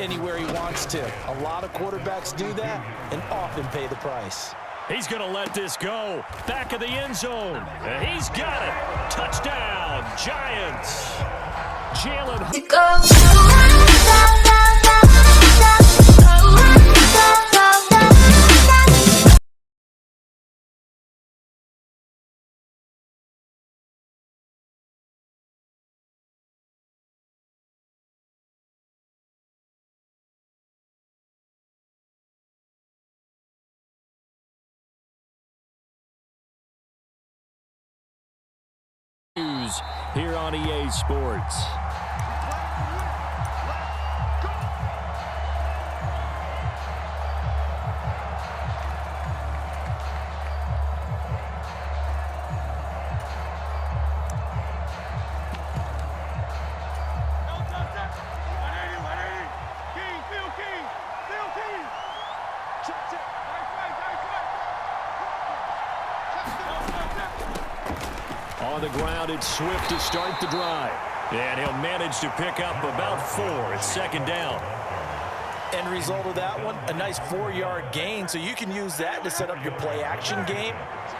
anywhere he wants to. A lot of quarterbacks do that and often pay the price. He's going to let this go. Back of the end zone. And he's got it. Touchdown, Giants. Jalen. Here on EA Sports. On the ground, it's Swift to start the drive. And he'll manage to pick up about 4 at second down. End result of that one, a nice 4-yard gain. So you can use that to set up your play-action game,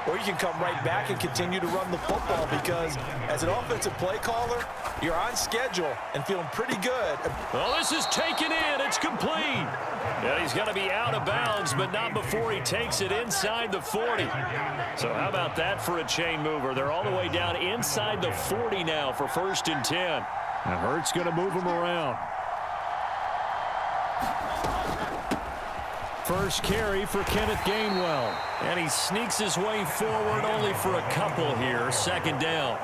or you can come right back and continue to run the football because as an offensive play caller, you're on schedule and feeling pretty good. Well, this is taken in. It's complete. And he's going to be out of bounds, but not before he takes it inside the 40. So how about that for a chain mover? They're all the way down inside the 40 now for 1st and 10. And Hurts going to move him around. First carry for Kenneth Gainwell. And he sneaks his way forward only for a couple here. 2nd down.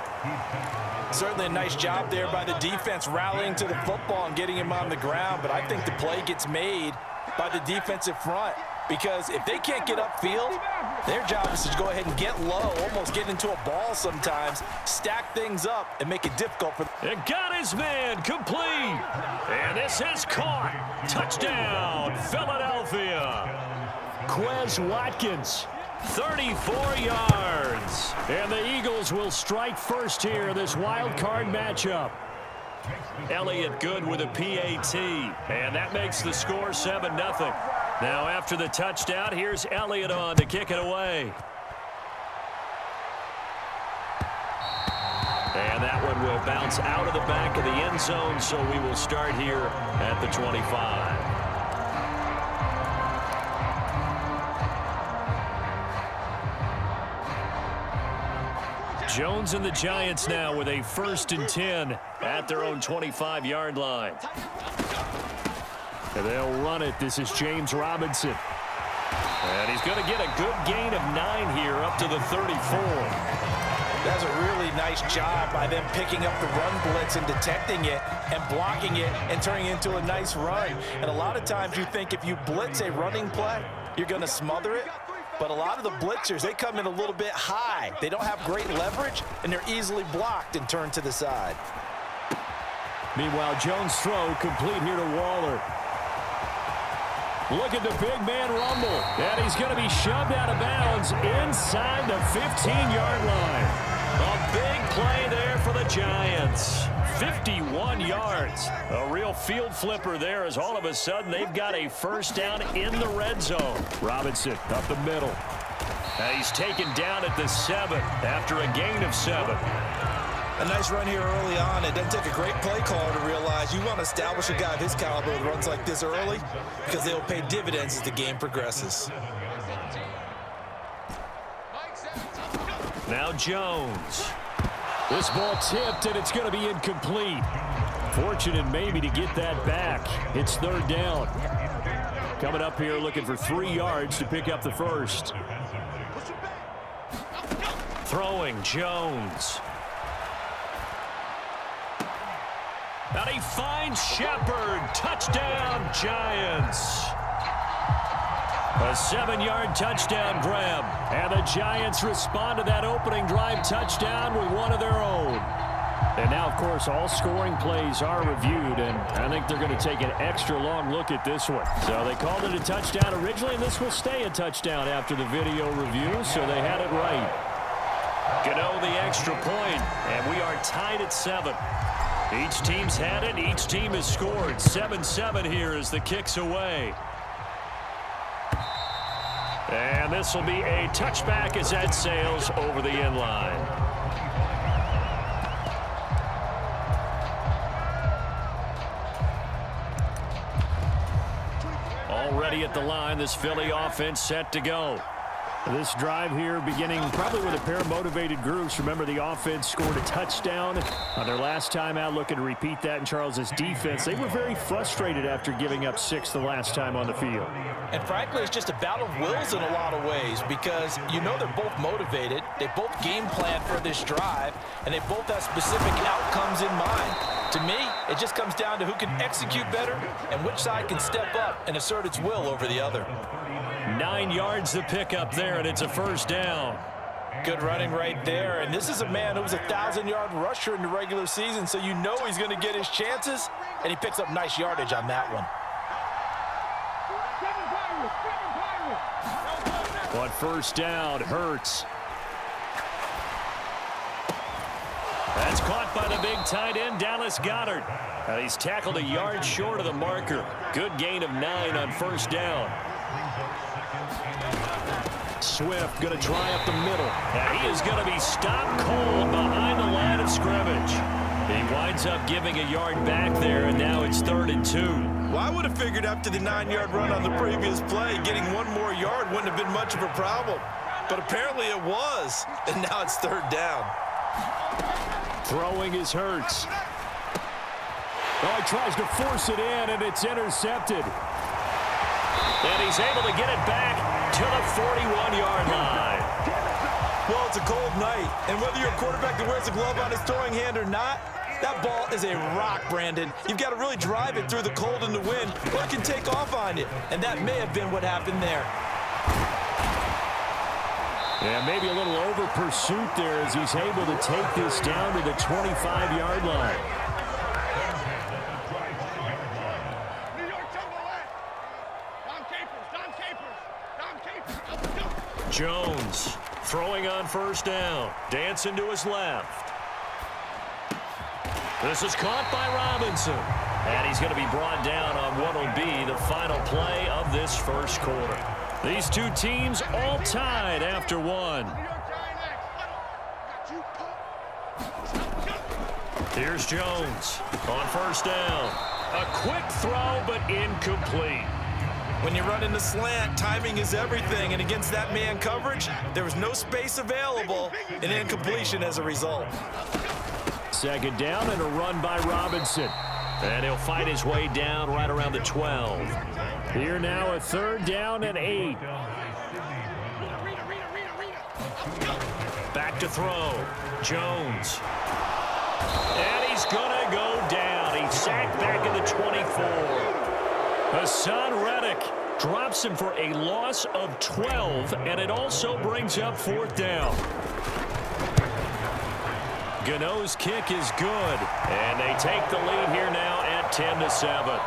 Certainly a nice job there by the defense rallying to the football and getting him on the ground. But I think the play gets made by the defensive front because if they can't get upfield, their job is to go ahead and get low, almost get into a ball sometimes, stack things up, and make it difficult for them. It got his man complete. And this is caught. Touchdown, Philadelphia. Quez Watkins, 34 yards. And the Eagles will strike first here, this wild card matchup. Elliott good with a PAT. And that makes the score 7-0. Now after the touchdown, here's Elliott on to kick it away. And that one will bounce out of the back of the end zone, so we will start here at the 25. Jones and the Giants now with a 1st and 10 at their own 25-yard line. And they'll run it. This is James Robinson. And he's going to get a good gain of 9 here up to the 34. That's a really nice job by them picking up the run blitz and detecting it and blocking it and turning it into a nice run. And a lot of times you think if you blitz a running play, you're going to smother it. But a lot of the blitzers, they come in a little bit high. They don't have great leverage, and they're easily blocked and turned to the side. Meanwhile, Jones' throw complete here to Waller. Look at the big man rumble. And he's going to be shoved out of bounds inside the 15-yard line. A big play there for the Giants. 51 yards. A real field flipper there as all of a sudden they've got a 1st down in the red zone. Robinson up the middle. And he's taken down at the 7 after a gain of 7. A nice run here early on. It doesn't take a great play caller to realize you want to establish a guy of his caliber with runs like this early because they'll pay dividends as the game progresses. Now Jones. This ball tipped, and it's going to be incomplete. Fortunate maybe to get that back. It's 3rd down. Coming up here looking for 3 yards to pick up the 1st. Throwing Jones. And he finds Shepard. Touchdown, Giants. A 7-yard touchdown grab. And the Giants respond to that opening drive touchdown with one of their own. And now, of course, all scoring plays are reviewed, and I think they're going to take an extra long look at this one. So they called it a touchdown originally, and this will stay a touchdown after the video review, so they had it right. Gano the extra point, and we are tied at 7. Each team's had it. Each team has scored. 7-7 here as the kick's away. And this will be a touchback as that sails over the end line. Already at the line, this Philly offense set to go. This drive here beginning probably with a pair of motivated groups. Remember, the offense scored a touchdown on their last time out, looking to repeat that in Charles's defense. They were very frustrated after giving up 6 the last time on the field. And frankly, it's just a battle of wills in a lot of ways because you know they're both motivated. They both game plan for this drive, and they both have specific outcomes in mind. To me, it just comes down to who can execute better and which side can step up and assert its will over the other. 9 yards to pick up there, and it's a first down. Good running right there, and this is a man who was a 1,000-yard rusher in the regular season, so you know he's going to get his chances, and he picks up nice yardage on that one. On first down, Hurts. That's caught by the big tight end, Dallas Goedert. And he's tackled a yard short of the marker. Good gain of 9 on first down. Swift going to try up the middle. And he is going to be stopped cold behind the line of scrimmage. He winds up giving a yard back there, and now it's 3rd and 2. Well, I would have figured after the 9-yard run on the previous play, getting 1 more yard wouldn't have been much of a problem. But apparently it was, and now it's 3rd down. Throwing is Hurts. Oh, he tries to force it in, and it's intercepted. And he's able to get it back to the 41-yard line. Well, it's a cold night, and whether you're a quarterback that wears a glove on his throwing hand or not, that ball is a rock, Brandon. You've got to really drive it through the cold and the wind, or it can take off on you. And that may have been what happened there. Yeah, maybe a little over pursuit there as he's able to take this down to the 25-yard line. Jones throwing on first down. Dancing to his left. This is caught by Robinson. And he's going to be brought down on what will be the final play of this first quarter. These two teams all tied after 1. Here's Jones on first down. A quick throw, but incomplete. When you run in the slant, timing is everything, and against that man coverage, there was no space available, and incompletion as a result. 2nd down and a run by Robinson. And he'll fight his way down right around the 12. Here now a 3rd down and 8. Back to throw. Jones. And he's going to go down. He's sacked back in the 24. Hassan Reddick drops him for a loss of 12, and it also brings up 4th down. Gano's kick is good, and they take the lead here now at 10-7.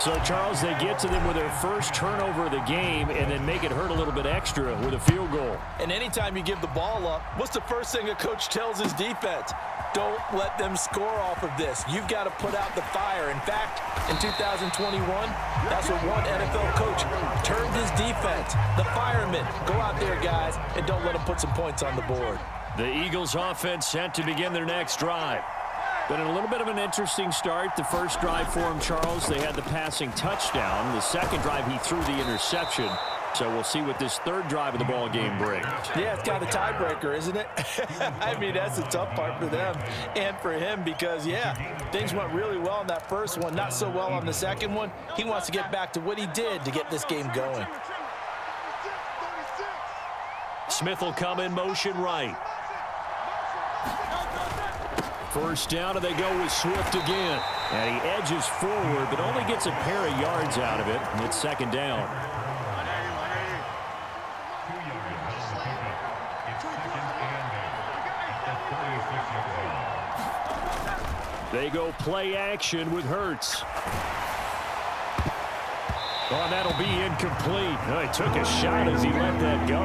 So, Charles, they get to them with their first turnover of the game and then make it hurt a little bit extra with a field goal. And anytime you give the ball up, what's the first thing a coach tells his defense? Don't let them score off of this. You've got to put out the fire. In fact, in 2021, that's what one NFL coach termed his defense. The firemen. Go out there, guys, and don't let them put some points on the board. The Eagles offense set to begin their next drive. Been a little bit of an interesting start. The first drive for him, Charles, they had the passing touchdown. The second drive, he threw the interception. So we'll see what this 3rd drive of the ball game brings. Yeah, it's kind of a tiebreaker, isn't it? I mean, that's the tough part for them and for him because, yeah, things went really well in that first one, not so well on the second one. He wants to get back to what he did to get this game going. Smith will come in motion right. First down, and they go with Swift again. And he edges forward, but only gets a pair of yards out of it. And it's 2nd down. They go play action with Hurts. Oh, that'll be incomplete. Oh, he took a shot as he let that go.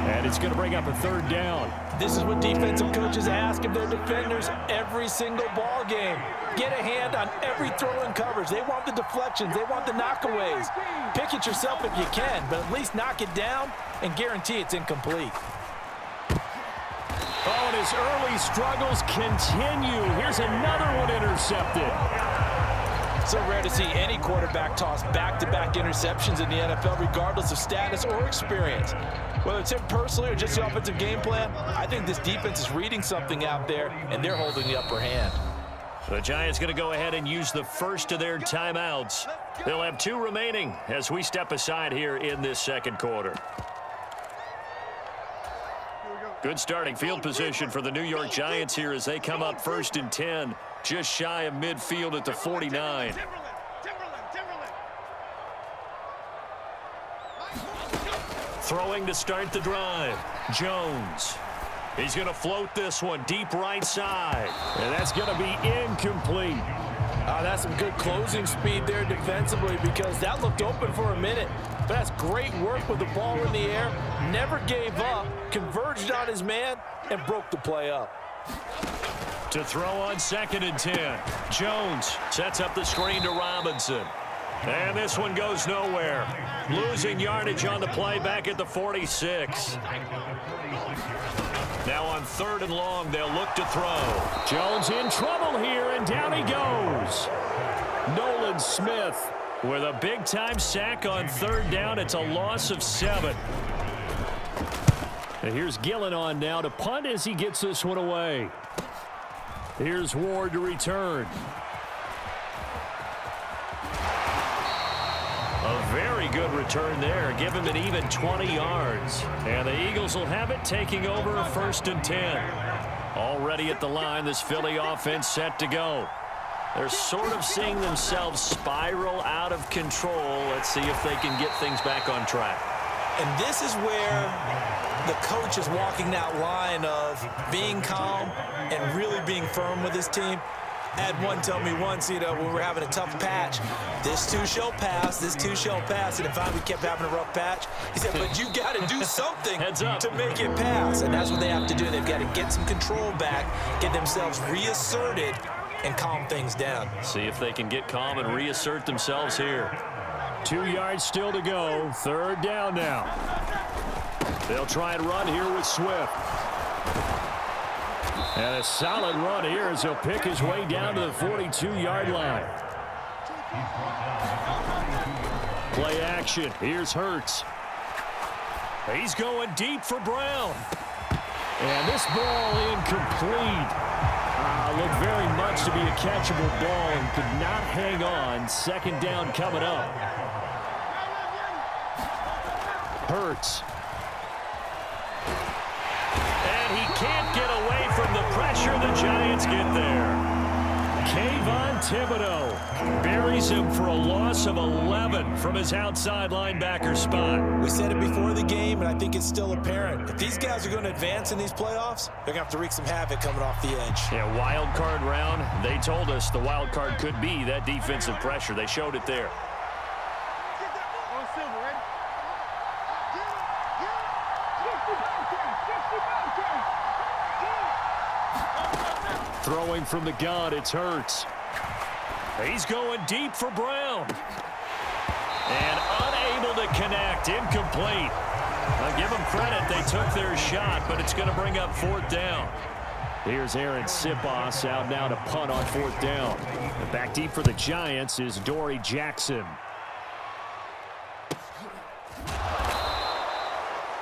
And it's going to bring up a third down. This is what defensive coaches ask of their defenders every single ball game. Get a hand on every throw in coverage. They want the deflections. They want the knockaways. Pick it yourself if you can, but at least knock it down and guarantee it's incomplete. Oh, and his early struggles continue. Here's another one intercepted. So rare to see any quarterback toss back-to-back interceptions in the NFL, regardless of status or experience. Whether it's him personally or just the offensive game plan, I think this defense is reading something out there, and they're holding the upper hand. The Giants going to go ahead and use the first of their timeouts. They'll have 2 remaining as we step aside here in this second quarter. Good starting field position for the New York Giants here as they come up 1st and 10, just shy of midfield at the 49. Throwing to start the drive. Jones. He's going to float this one deep right side. And that's going to be incomplete. That's some good closing speed there defensively because that looked open for a minute. But that's great work with the ball in the air. Never gave up, converged on his man, and broke the play up. To throw on 2nd and 10. Jones sets up the screen to Robinson. And this one goes nowhere. Losing yardage on the play back at the 46. Now on 3rd and long, they'll look to throw. Jones in trouble here, and down he goes. Nolan Smith with a big-time sack on 3rd down. It's a loss of 7. And here's Gillen on now to punt as he gets this one away. Here's Ward to return. A very good return there. Give him an even 20 yards. And the Eagles will have it, taking over 1st and 10. Already at the line, this Philly offense set to go. They're sort of seeing themselves spiral out of control. Let's see if they can get things back on track. And this is where the coach is walking that line of being calm and really being firm with his team. I had one tell me once, when we were having a tough patch, this too shall pass, this too shall pass. And finally we kept having a rough patch. He said, but you got to do something to make it pass. And that's what they have to do. They've got to get some control back, get themselves reasserted, and calm things down. See if they can get calm and reassert themselves here. 2 yards still to go. 3rd down now. They'll try and run here with Swift. And a solid run here as he'll pick his way down to the 42-yard line. Play action. Here's Hurts. He's going deep for Brown. And this ball incomplete. Looked very much to be a catchable ball and could not hang on. 2nd down coming up. Hurts. And he can't get away from the pressure. The Giants get there. Kayvon Thibodeau buries him for a loss of 11 from his outside linebacker spot. We said it before the game, and I think it's still apparent. If these guys are going to advance in these playoffs, they're going to have to wreak some havoc coming off the edge. Yeah, wild card round. They told us the wild card could be that defensive pressure. They showed it there. Throwing from the gun, it's Hurts. He's going deep for Brown. And unable to connect, incomplete. I'll give them credit, they took their shot, but it's going to bring up 4th down. Here's Aaron Sipos out now to punt on 4th down. And back deep for the Giants is Dory Jackson.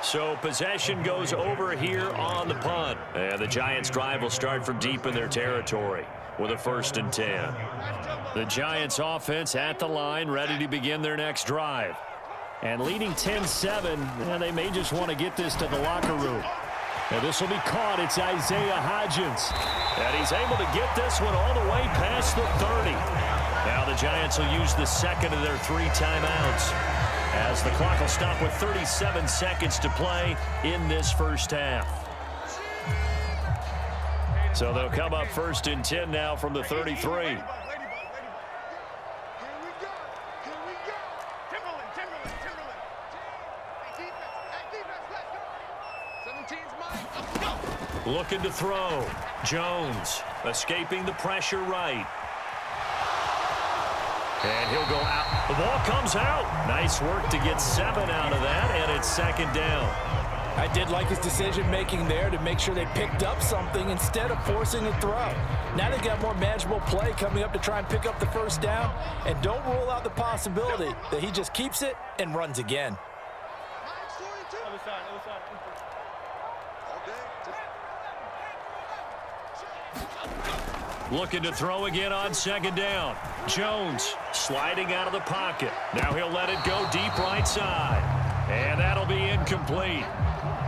So possession goes over here on the punt. And the Giants drive will start from deep in their territory with a 1st and 10. The Giants offense at the line, ready to begin their next drive. And leading 10-7, and they may just want to get this to the locker room. And this will be caught. It's Isaiah Hodgins. And he's able to get this one all the way past the 30. Now the Giants will use the 2nd of their 3 timeouts, as the clock will stop with 37 seconds to play in this first half. So they'll come up 1st and 10 now from the 33. Looking to throw. Jones escaping the pressure right. And he'll go out. The ball comes out. Nice work to get 7 out of that, and it's second down. I did like his decision-making there to make sure they picked up something instead of forcing a throw. Now they've got more manageable play coming up to try and pick up the first down, and don't rule out the possibility that he just keeps it and runs again. Looking to throw again on second down. Jones sliding out of the pocket. Now he'll let it go deep right side. And that'll be incomplete.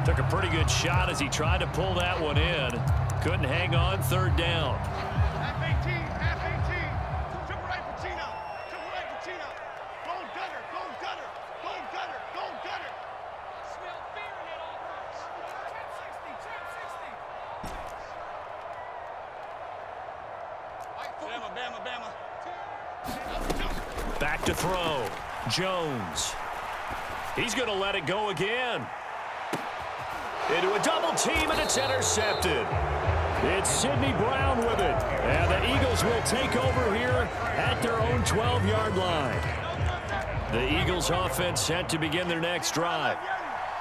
Took a pretty good shot as he tried to pull that one in. Couldn't hang on, third down. Half 18, half 18. Triple right for Tina. Triple right for Tina. Go gutter, go gutter, go gutter, go gutter. Smell fear in that offense. 10-60, 10-60. Bama, Bama, Bama. Back to throw. Jones. He's going to let it go again. Into a double team, and it's intercepted. It's Sidney Brown with it. And the Eagles will take over here at their own 12-yard line. The Eagles offense set to begin their next drive.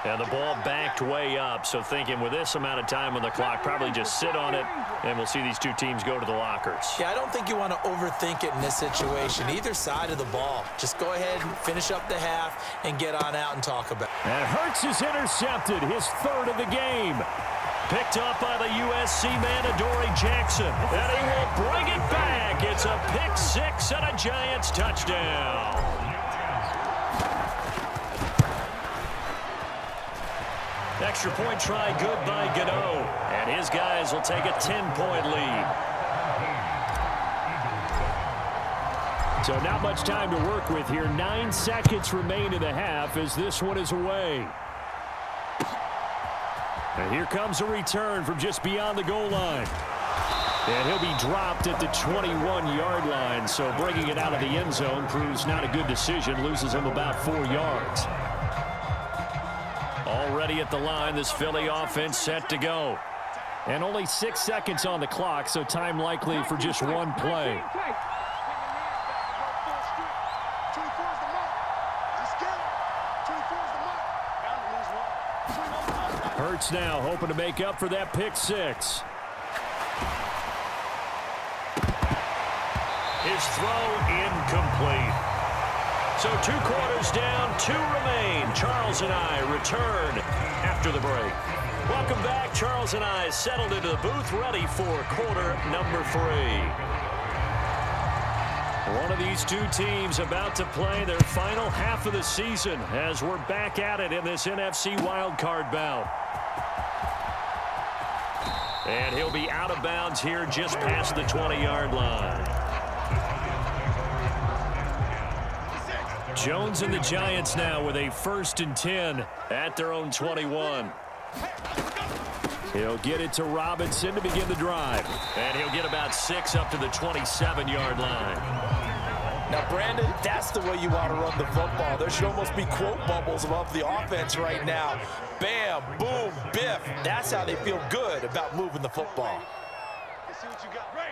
And the ball backed way up, so thinking with this amount of time on the clock, probably just sit on it, and we'll see these two teams go to the lockers. Yeah, I don't think you want to overthink it in this situation, either side of the ball. Just go ahead and finish up the half and get on out and talk about it. And Hurts is intercepted, his third of the game. Picked up by the USC man, Adoree Jackson. And he will bring it back. It's a pick six and a Giants touchdown. Extra point try good by Gano. And his guys will take a 10-point lead. So not much time to work with here. 9 seconds remain in the half as this one is away. And here comes a return from just beyond the goal line. And he'll be dropped at the 21-yard line. So bringing it out of the end zone proves not a good decision. Loses him about 4 yards. Already at the line, this Philly offense set to go. And only 6 seconds on the clock, so time likely for just one play. Hurts now hoping to make up for that pick six. His throw incomplete. So 2 quarters down, 2 remain. Charles and I return after the break. Welcome back. Charles and I settled into the booth, ready for quarter number 3. One of these two teams about to play their final half of the season as we're back at it in this NFC Wildcard bout. And he'll be out of bounds here just past the 20-yard line. Jones and the Giants now with a 1st and 10 at their own 21. He'll get it to Robinson to begin the drive. And he'll get about 6 up to the 27-yard line. Now, Brandon, that's the way you want to run the football. There should almost be quote bubbles above the offense right now. Bam, boom, biff. That's how they feel good about moving the football. Let's see what you got. Right.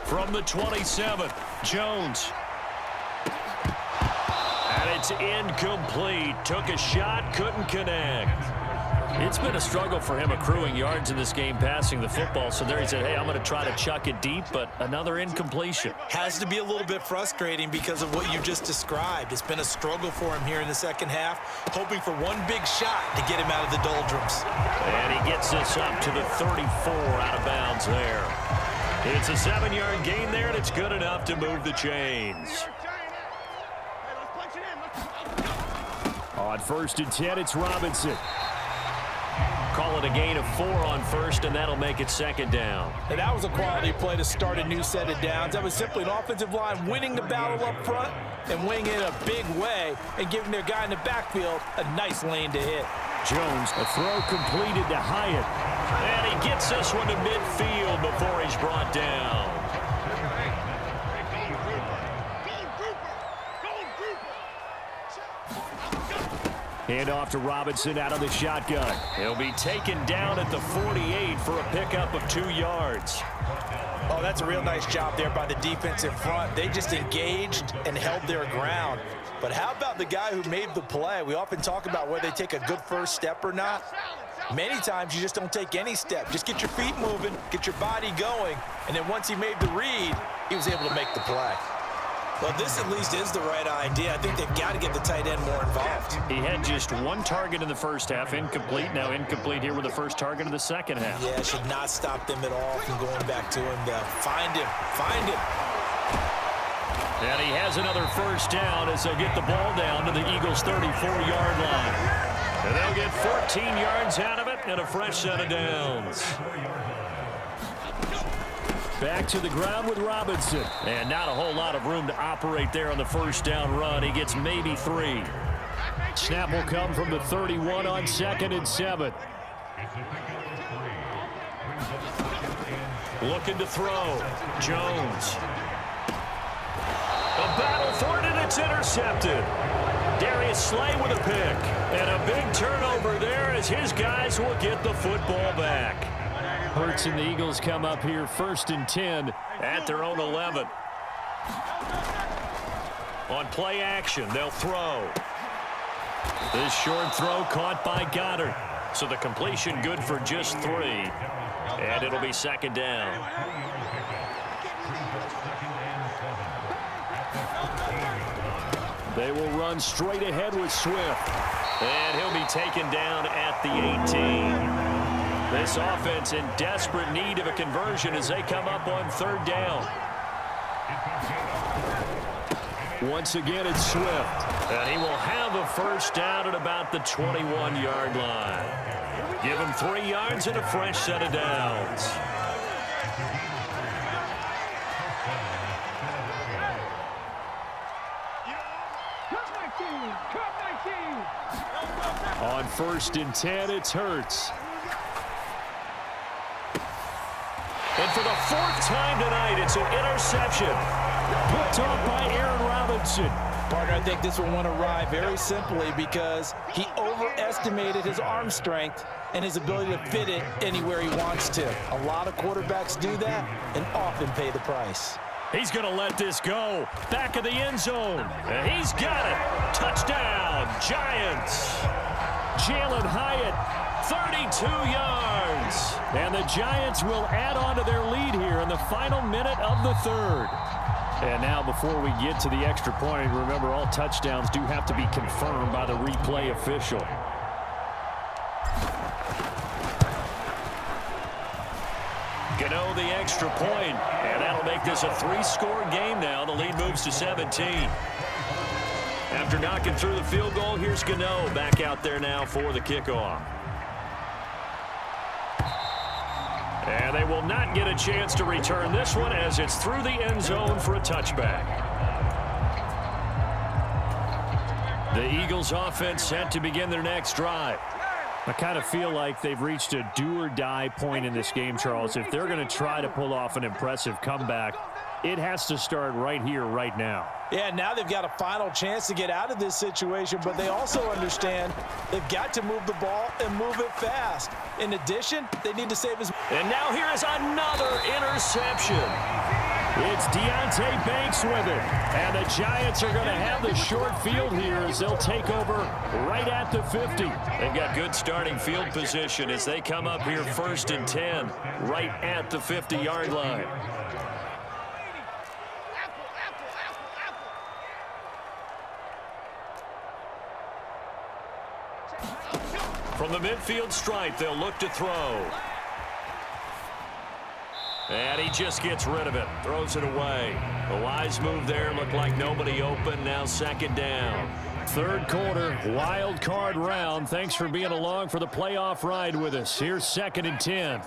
From the 27, Jones. And it's incomplete. Took a shot, couldn't connect. It's been a struggle for him accruing yards in this game passing the football. So there he said, hey, I'm going to try to chuck it deep, but another incompletion. Has to be a little bit frustrating because of what you just described. It's been a struggle for him here in the second half, hoping for one big shot to get him out of the doldrums. And he gets this up to the 34 out of bounds there. It's a 7-yard gain there, and it's good enough to move the chains. On 1st and 10, it's Robinson. Call it a gain of 4 on 1st, and that'll make it 2nd down. And that was a quality play to start a new set of downs. That was simply an offensive line winning the battle up front and winning it in a big way and giving their guy in the backfield a nice lane to hit. Jones, a throw completed to Hyatt. And he gets this one to midfield before he's brought down. Hand off to Robinson out of the shotgun. He'll be taken down at the 48 for a pickup of 2 yards. Oh, that's a real nice job there by the defense in front. They just engaged and held their ground. But how about the guy who made the play? We often talk about whether they take a good first step or not. Many times you just don't take any step. Just get your feet moving, get your body going, and then once he made the read, he was able to make the play. Well, this at least is the right idea. I think they've got to get the tight end more involved. He had just 1 target in the first half, incomplete. Now incomplete here with the first target of the second half. Yeah, should not stop them at all from going back to him. Find him, find him. And he has another first down as they'll get the ball down to the Eagles' 34-yard line. And they'll get 14 yards out of it and a fresh set of downs. Back to the ground with Robinson. And not a whole lot of room to operate there on the first down run. He gets maybe 3. Snap will come from the 31 on 2nd and 7. Looking to throw. Jones. A battle for it, and it's intercepted. Darius Slay with a pick. And a big turnover there as his guys will get the football back. Hurts and the Eagles come up here 1st and 10 at their own 11. On play action, they'll throw. This short throw caught by Goddard. So the completion good for just 3. And it'll be 2nd down. They will run straight ahead with Swift. And he'll be taken down at the 18. This offense in desperate need of a conversion as they come up on 3rd down. Once again, it's Swift. And he will have a first down at about the 21-yard line. Give him 3 yards and a fresh set of downs. On 1st and 10, it's Hurts. And for the 4th time tonight, it's an interception. Picked off by Aaron Robinson. Partner, I think this will want to ride very simply because he overestimated his arm strength and his ability to fit it anywhere he wants to. A lot of quarterbacks do that and often pay the price. He's going to let this go. Back of the end zone. And he's got it. Touchdown, Giants. Jalen Hyatt, 32 yards. And the Giants will add on to their lead here in the final minute of the 3rd. And now before we get to the extra point, remember all touchdowns do have to be confirmed by the replay official. Gano the extra point, and that'll make this a 3-score game now. The lead moves to 17. After knocking through the field goal, here's Gano back out there now for the kickoff. And they will not get a chance to return this one as it's through the end zone for a touchback. The Eagles offense set to begin their next drive. I kind of feel like they've reached a do-or-die point in this game, Charles. If they're going to try to pull off an impressive comeback, it has to start right here, right now. Yeah, now they've got a final chance to get out of this situation, but they also understand they've got to move the ball and move it fast. In addition, they need to save his... And now here is another interception. It's Deontay Banks with it. And the Giants are going to have the short field here as they'll take over right at the 50. They've got good starting field position as they come up here 1st and 10 right at the 50-yard line. From the midfield stripe, they'll look to throw. And he just gets rid of it, throws it away. A wise move there, looked like nobody open, now 2nd down. 3rd quarter, wild card round. Thanks for being along for the playoff ride with us. Here's 2nd and 10.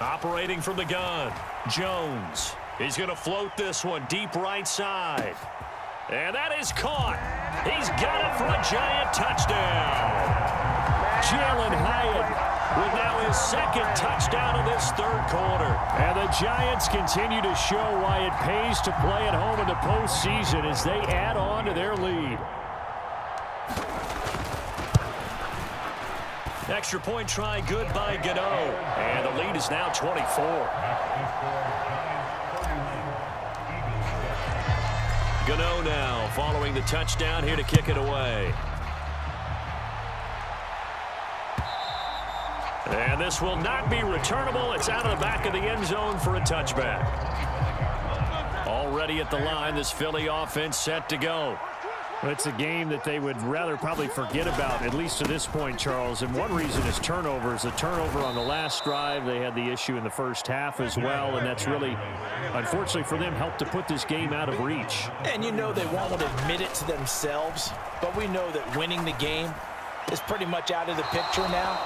Operating from the gun, Jones. He's going to float this one deep right side. And that is caught. He's got it for a Giant touchdown. Jalen Hyatt with now his second touchdown of this third quarter. And the Giants continue to show why it pays to play at home in the postseason as they add on to their lead. Extra point try good by Gano. And the lead is now 24. Gano now following the touchdown here to kick it away. And this will not be returnable. It's out of the back of the end zone for a touchback. Already at the line, this Philly offense set to go. It's a game that they would rather probably forget about, at least to this point, Charles. And one reason is turnovers. A turnover on the last drive. They had the issue in the first half as well, and that's really, unfortunately for them, helped to put this game out of reach. And you know they won't admit it to themselves, but we know that winning the game is pretty much out of the picture now.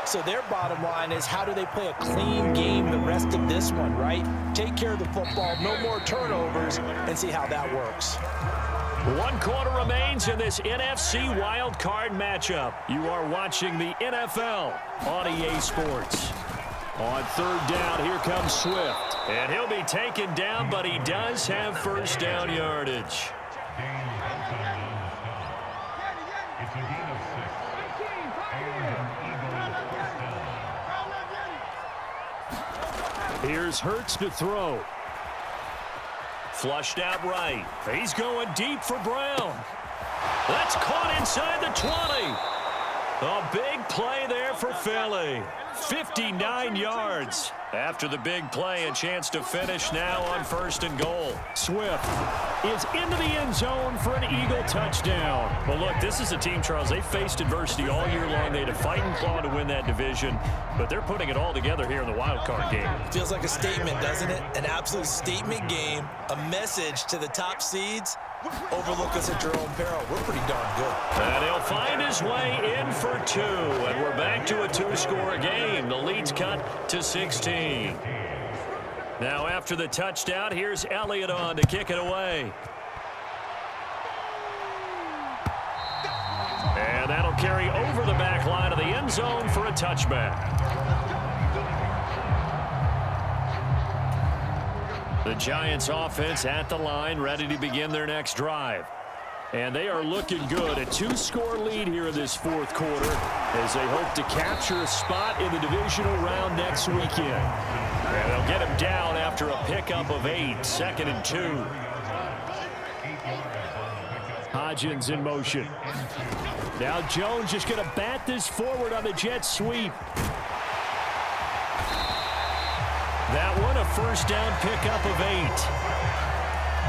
So their bottom line is, how do they play a clean game the rest of this one, right? Take care of the football, no more turnovers, and see how that works. 1 quarter remains in this NFC Wildcard matchup. You are watching the NFL on EA Sports. On third down, here comes Swift. And he'll be taken down, but he does have first down yardage. Here's Hurts to throw. Flushed out right. He's going deep for Brown. That's caught inside the 20. A big play there for Philly. 59 yards. After the big play, a chance to finish now on first and goal. Swift is into the end zone for an Eagle touchdown. Well, look, this is a team, Charles, they faced adversity all year long. They had to fight and claw to win that division, but they're putting it all together here in the wild card game. Feels like a statement, doesn't it? An absolute statement game, a message to the top seeds. Overlook us at your own peril. We're pretty darn good. And he'll find his way in for 2, and we're back to a 2-score game. The lead's cut to 16. Now after the touchdown, here's Elliott on to kick it away. And that'll carry over the back line of the end zone for a touchback. The Giants offense at the line, ready to begin their next drive. And they are looking good. A 2-score lead here in this fourth quarter as they hope to capture a spot in the divisional round next weekend. And they'll get him down after a pickup of 8, 2nd and 2. Hodgins in motion. Now Jones just going to bat this forward on the jet sweep. That one, a first down pickup of 8.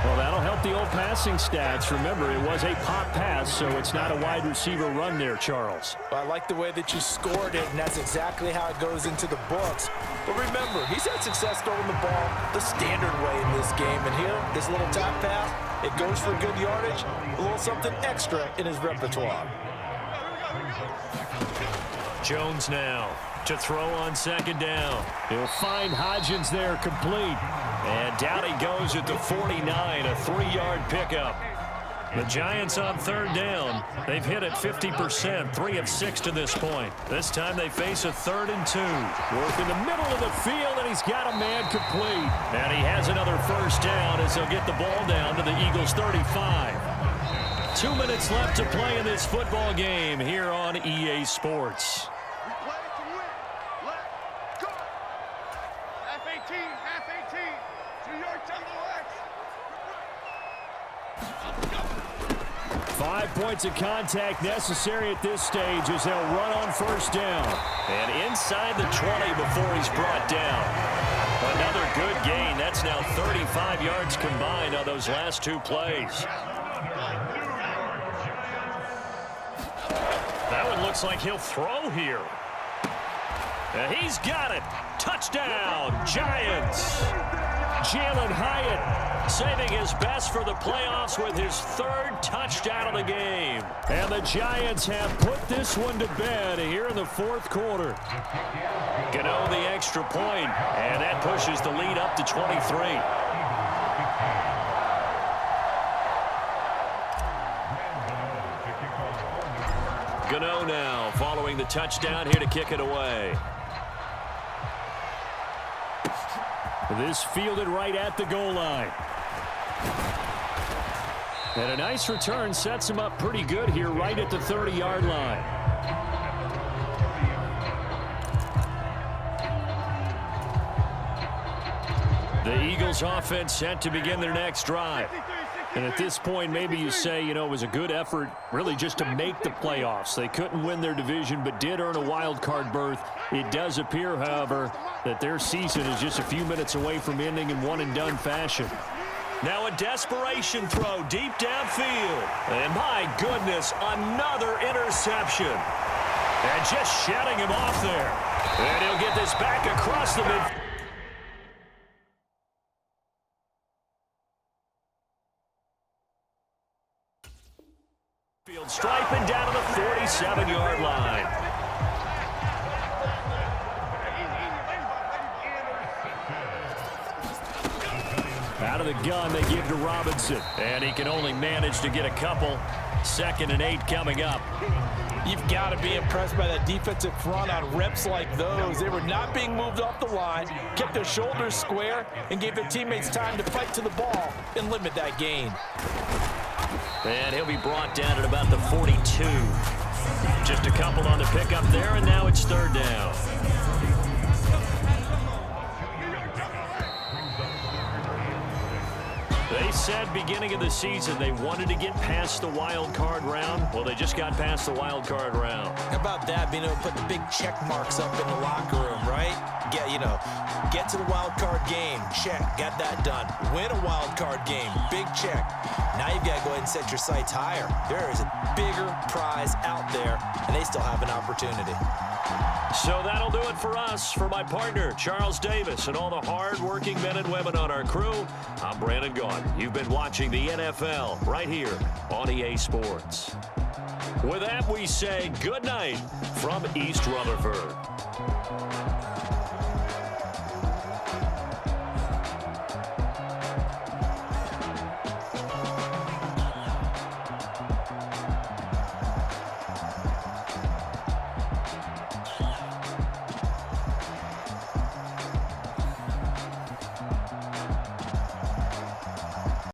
Well, that'll help the old passing stats. Remember, it was a pop pass, so it's not a wide receiver run there, Charles. Well, I like the way that you scored it, and that's exactly how it goes into the books. But remember, he's had success throwing the ball the standard way in this game. And here, this little top pass, it goes for good yardage, a little something extra in his repertoire. Jones now to throw on 2nd down. He'll find Hodgins there complete. And down he goes at the 49, a 3-yard pickup. The Giants on 3rd down. They've hit it 50%, 3 of 6 to this point. This time they face a 3rd and 2. Work in the middle of the field, and he's got a man complete. And he has another first down as he'll get the ball down to the Eagles' 35. 2 minutes left to play in this football game here on EA Sports. Half 18, New York Jungle X. 5 points of contact necessary at this stage as they'll run on first down. And inside the 20 before he's brought down. Another good gain. That's now 35 yards combined on those last 2 plays. That one looks like he'll throw here. And he's got it. Touchdown, Giants. Jalen Hyatt saving his best for the playoffs with his 3rd touchdown of the game. And the Giants have put this one to bed here in the 4th quarter. Gano the extra point, and that pushes the lead up to 23. Gano now following the touchdown here to kick it away. This fielded right at the goal line. And a nice return sets him up pretty good here right at the 30-yard line. The Eagles offense set to begin their next drive. And at this point, maybe you say, it was a good effort really just to make the playoffs. They couldn't win their division but did earn a wild card berth. It does appear, however, that their season is just a few minutes away from ending in one-and-done fashion. Now a desperation throw deep downfield. And my goodness, another interception. And just shutting him off there. And he'll get this back across the midfield. Striping down to the 47-yard line. Out of the gun, they give to Robinson. And he can only manage to get a couple. 2nd and 8 coming up. You've got to be impressed by that defensive front on reps like those. They were not being moved off the line, kept their shoulders square, and gave their teammates time to fight to the ball and limit that gain. And he'll be brought down at about the 42. Just a couple on the pickup there, and now it's 3rd down. They said beginning of the season they wanted to get past the wild card round. Well, they just got past the wild card round. How about that, being able to put the big check marks up in the locker room, right? Get to the wild card game, check, got that done. Win a wild card game, big check. Now you've got to go ahead and set your sights higher. There is a bigger prize out there, and they still have an opportunity. So that'll do it for us. For my partner, Charles Davis, and all the hard-working men and women on our crew, I'm Brandon Gaudin. You've been watching the NFL right here on EA Sports. With that, we say good night from East Rutherford.